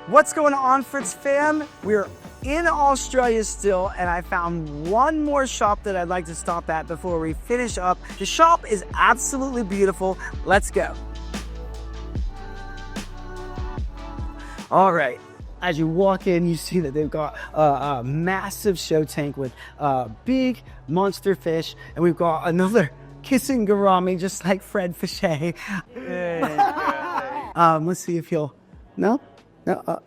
What's going on, Fritz fam? We're in Australia still, and I found one more shop that I'd like to stop at before we finish up. The shop is absolutely beautiful. Let's go. All right. As you walk in, you see that they've got a massive show tank with big monster fish, and we've got another kissing gourami, just like Fred Fichet. Let's see if he'll. No. All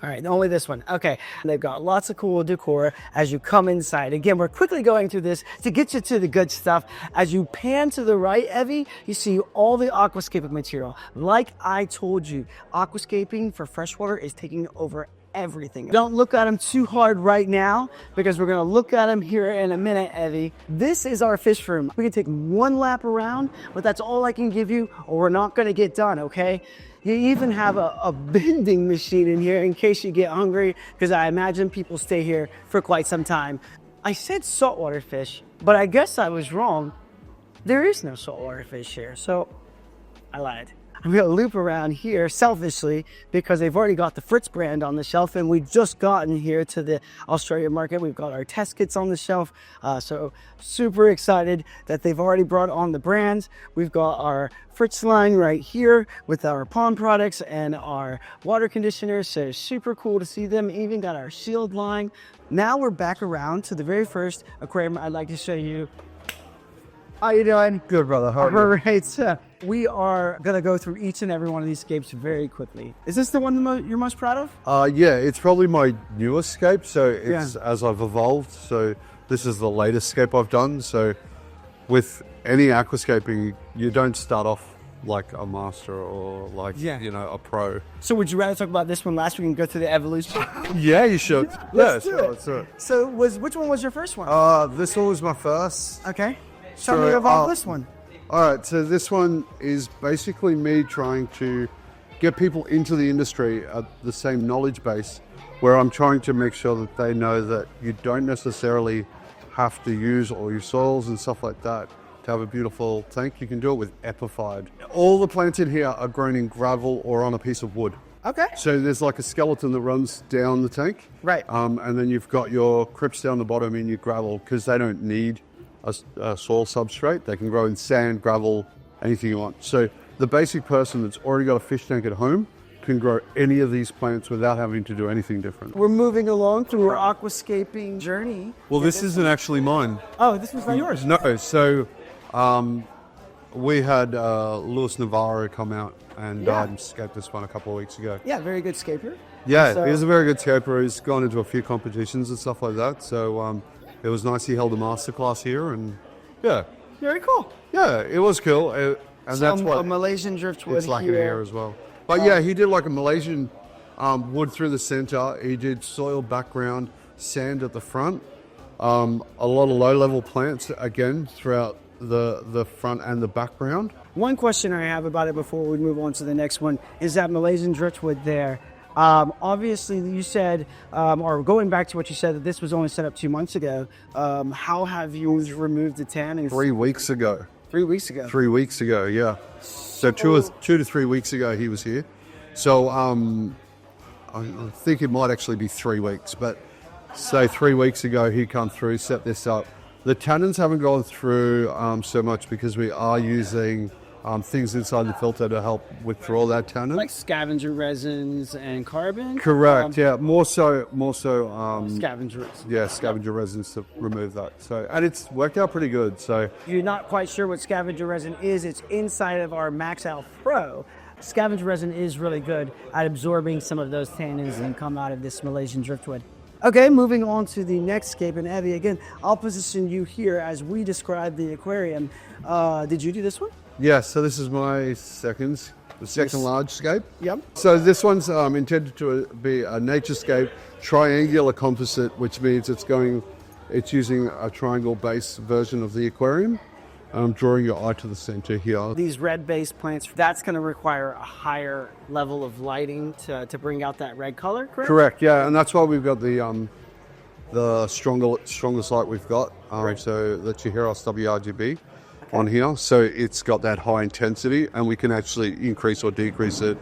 right, only this one. Okay, they've got lots of cool decor as you come inside. Again, we're quickly going through this to get you to the good stuff. As you pan to the right, Evie, you see all the aquascaping material. Like I told you, aquascaping for freshwater is taking over everything. Don't look at them too hard right now because we're gonna look at them here in a minute, Evie. This is our fish room. We can take one lap around, but that's all I can give you, or we're not gonna get done, okay? You even have a vending machine in here in case you get hungry, because I imagine people stay here for quite some time. I said saltwater fish, but I guess I was wrong. There is no saltwater fish here, so I lied. I'm gonna loop around here selfishly because they've already got the Fritz brand on the shelf, and we've just gotten here to the Australia market. We've got our test kits on the shelf, so super excited that they've already brought on the brands. We've got our Fritz line right here with our pond products and our water conditioners, so super cool to see them. Even got our shield line. Now we're back around to the very first aquarium I'd like to show you. How you doing? Good, brother. How are you? All right, so we are gonna go through each and every one of these scapes very quickly. Is this the one you're most proud of? Yeah, it's probably my newest scape, so it's as I've evolved. So this is the latest scape I've done. So with any aquascaping, you don't start off like a master or like, a pro. So would you rather talk about this one last? We can go through the evolution. Yeah, you should. Let's do it. So which one was your first one? This one was my first. Okay. Show me about this one. All right, so this one is basically me trying to get people into the industry at the same knowledge base, where I'm trying to make sure that they know that you don't necessarily have to use all your soils and stuff like that to have a beautiful tank. You can do it with Epified. All the plants in here are grown in gravel or on a piece of wood. Okay. So there's like a skeleton that runs down the tank. Right. And then you've got your crypts down the bottom in your gravel, because they don't need a soil substrate. They can grow in sand, gravel, anything you want. So the basic person that's already got a fish tank at home can grow any of these plants without having to do anything different. We're moving along through our aquascaping journey. Well, this isn't actually mine. Oh, this was not yours? No, so we had Luis Navarro come out and scaped this one a couple of weeks ago. Yeah, very good scaper. Yeah, he's a very good scaper. He's gone into a few competitions and stuff like that. So it was nice he held a masterclass here, and very cool. Yeah, it was cool, and so that's what a Malaysian driftwood it's like here as well. But yeah, he did like a Malaysian wood through the center. He did soil background, sand at the front, a lot of low-level plants again throughout the front and the background. One question I have about it before we move on to the next one is that Malaysian driftwood there. Obviously, you said, or going back to what you said, that this was only set up 2 months ago. How have you removed the tanning? 3 weeks ago. 3 weeks ago? 3 weeks ago, yeah. So 2 to 3 weeks ago he was here. So I think it might actually be 3 weeks, but say 3 weeks ago he come through, set this up. The tannins haven't gone through so much because we are using things inside the filter to help withdraw that tannin. Like scavenger resins and carbon? Correct, yeah. More so. Scavenger resins. Yeah, scavenger resins to remove that. So, and it's worked out pretty good. So you're not quite sure what scavenger resin is. It's inside of our Max Out Pro. Scavenger resin is really good at absorbing some of those tannins and come out of this Malaysian driftwood. Okay, moving on to the next scape, and Evie, again, I'll position you here as we describe the aquarium. Did you do this one? Yeah, so this is my second large scape. Yep. So this one's intended to be a nature scape, triangular composite, which means it's using a triangle base version of the aquarium. Drawing your eye to the center here. These red-based plants, that's going to require a higher level of lighting to bring out that red color, correct? Correct, yeah, and that's why we've got the strongest light we've got. So that's your Heros WRGB on here. So it's got that high intensity, and we can actually increase or decrease it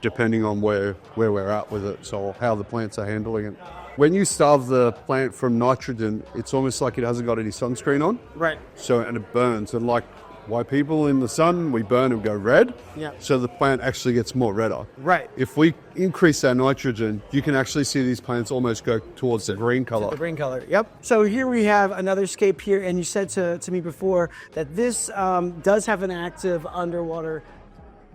depending on where we're at with it, so how the plants are handling it. When you starve the plant from nitrogen, it's almost like it hasn't got any sunscreen on. Right. So, and it burns. And like why people in the sun, we burn and go red. Yeah. So the plant actually gets more redder. Right. If we increase our nitrogen, you can actually see these plants almost go towards the green color. The green color, yep. So here we have another scape here, and you said to me before that this does have an active underwater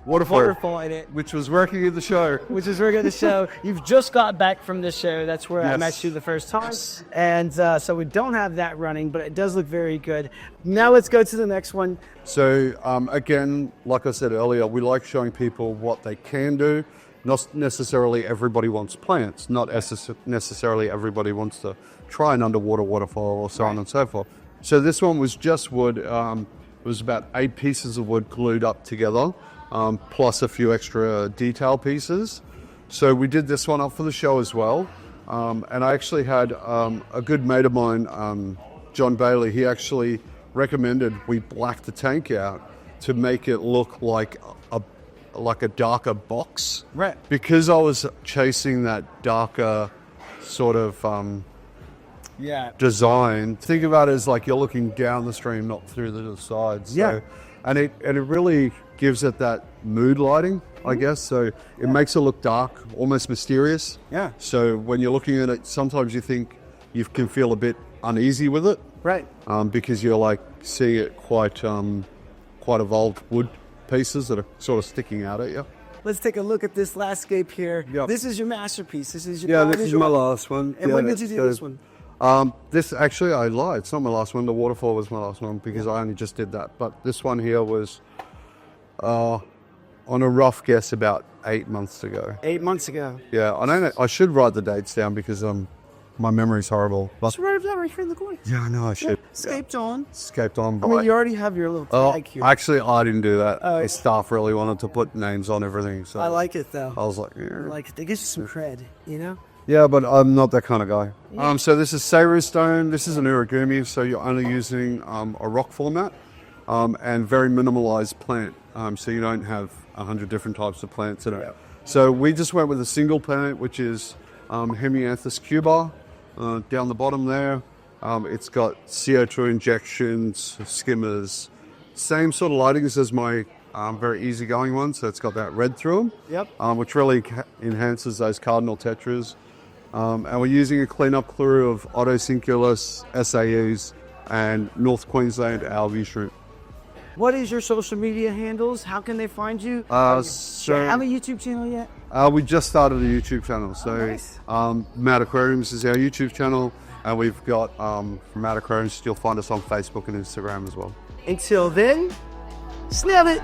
waterfall in it. Which was working in the show. Which is very good to show. You've just got back from the show. That's where I met you the first time. And so we don't have that running, but it does look very good. Now let's go to the next one. So again, like I said earlier, we like showing people what they can do. Not necessarily everybody wants plants. Not necessarily everybody wants to try an underwater waterfall or so on and so forth. So this one was just wood. It was about 8 pieces of wood glued up together. Plus a few extra detail pieces. So we did this one up for the show as well. And I actually had a good mate of mine, John Bailey, he actually recommended we black the tank out to make it look like a darker box. Right. Because I was chasing that darker sort of design. Think about it as like you're looking down the stream, not through the sides. So, and it really gives it that mood lighting, I guess. So it makes it look dark, almost mysterious. Yeah. So when you're looking at it, sometimes you think you can feel a bit uneasy with it. Right. Because you're like seeing it quite evolved wood pieces that are sort of sticking out at you. Let's take a look at this last scape here. Yep. This is your masterpiece. This is your this is my last one. And when did you do this one? This actually, I lied. It's not my last one. The waterfall was my last one because I only just did that. But this one here was, on a rough guess, about 8 months ago. 8 months ago. Yeah, I don't know. I should write the dates down because my memory's horrible. But Just write that right here in the corner. yeah, I know I should. Scaped on. Escaped on. I mean, you already have your little tag here. Actually, I didn't do that. The staff really wanted to put names on everything. So I like it though. I was like, I like it. It gives you some cred, you know? yeah, but I'm not that kind of guy. Yeah. So this is Seiru stone. This is an urigumi, so you're only using a rock format and very minimalized plant. So you don't have 100 different types of plants in it. Yep. So we just went with a single plant, which is Hemianthus cuba. Down the bottom there, it's got CO2 injections, skimmers, same sort of lightings as my very easygoing one. So it's got that red through them, which really enhances those cardinal tetras. And we're using a cleanup crew of Otosynculus, SAEs, and North Queensland algae shrimp. What is your social media handles? How can they find you? So have a YouTube channel yet? We just started a YouTube channel. So nice. Mad Aquariums is our YouTube channel, and we've got from Mad Aquariums, you'll find us on Facebook and Instagram as well. Until then, snap it.